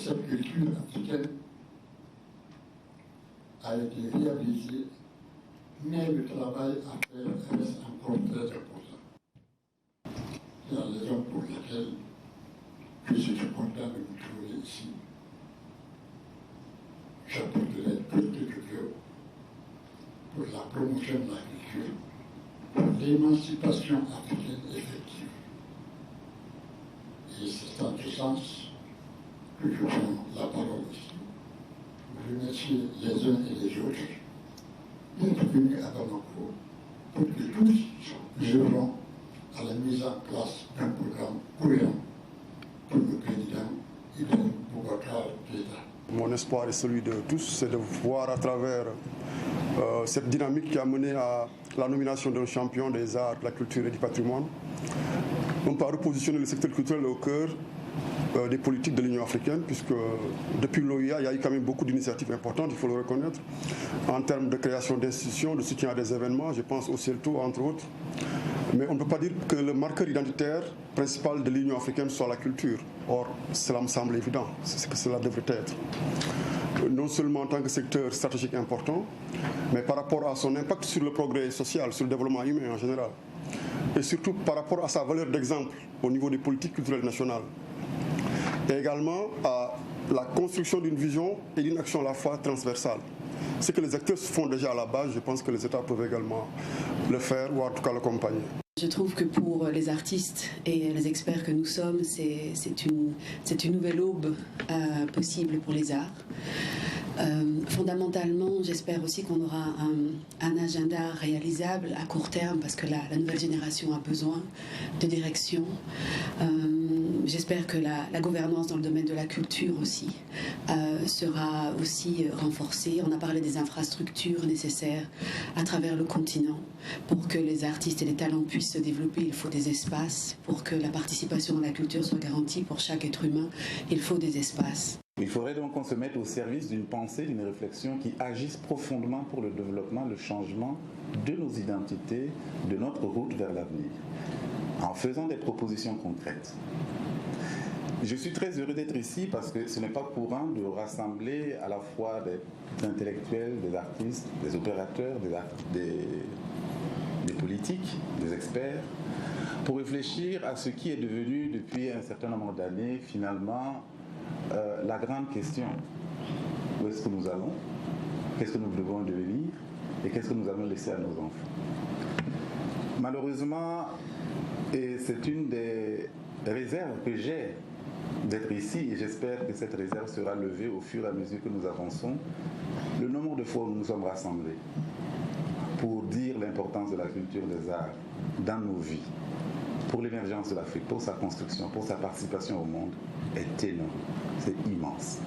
Cette culture africaine a été réalisée, mais le travail à faire reste encore très important. C'est la raison pour laquelle je suis content de vous trouver ici. J'apporterai tout ce que je veux pour la promotion de la culture, pour l'émancipation africaine effective. Et c'est en ce sens que je prends la parole ici. Je remercie les uns et les autres d'être venus à Bamako pour que tous œuvrons à la mise en place d'un programme cohérent pour le président Ibrahim Boubacar Keïta. Mon espoir est celui de tous, c'est de voir à travers cette dynamique qui a mené à la nomination d'un champion des arts, de la culture et du patrimoine. On peut repositionner le secteur culturel au cœur des politiques de l'Union africaine, puisque depuis l'OIA, il y a eu quand même beaucoup d'initiatives importantes, il faut le reconnaître, en termes de création d'institutions, de soutien à des événements, je pense au CELTO, entre autres. Mais on ne peut pas dire que le marqueur identitaire principal de l'Union africaine soit la culture. Or, cela me semble évident, c'est ce que cela devrait être. Non seulement en tant que secteur stratégique important, mais par rapport à son impact sur le progrès social, sur le développement humain en général. Et surtout par rapport à sa valeur d'exemple au niveau des politiques culturelles nationales. Et également à la construction d'une vision et d'une action à la fois transversale. Ce que les acteurs font déjà à la base, je pense que les États peuvent également le faire ou en tout cas l'accompagner. Je trouve que pour les artistes et les experts que nous sommes, c'est une nouvelle aube possible pour les arts. Fondamentalement, j'espère aussi qu'on aura un agenda réalisable à court terme parce que la nouvelle génération a besoin de direction. J'espère que la gouvernance dans le domaine de la culture aussi sera aussi renforcée. On a parlé des infrastructures nécessaires à travers le continent. Pour que les artistes et les talents puissent se développer, il faut des espaces. Pour que la participation à la culture soit garantie pour chaque être humain, il faut des espaces. Il faudrait donc qu'on se mette au service d'une pensée, d'une réflexion qui agisse profondément pour le développement, le changement de nos identités, de notre route vers l'avenir, en faisant des propositions concrètes. Je suis très heureux d'être ici parce que ce n'est pas courant de rassembler à la fois des intellectuels, des artistes, des opérateurs, des politiques, des experts, pour réfléchir à ce qui est devenu depuis un certain nombre d'années finalement la grande question. Où est-ce que nous allons? Qu'est-ce que nous devons devenir? Et qu'est-ce que nous allons laisser à nos enfants? Malheureusement, et c'est une des réserves que j'ai d'être ici, et j'espère que cette réserve sera levée au fur et à mesure que nous avançons, le nombre de fois où nous nous sommes rassemblés pour dire l'importance de la culture des arts dans nos vies, pour l'émergence de l'Afrique, pour sa construction, pour sa participation au monde, est énorme, c'est immense.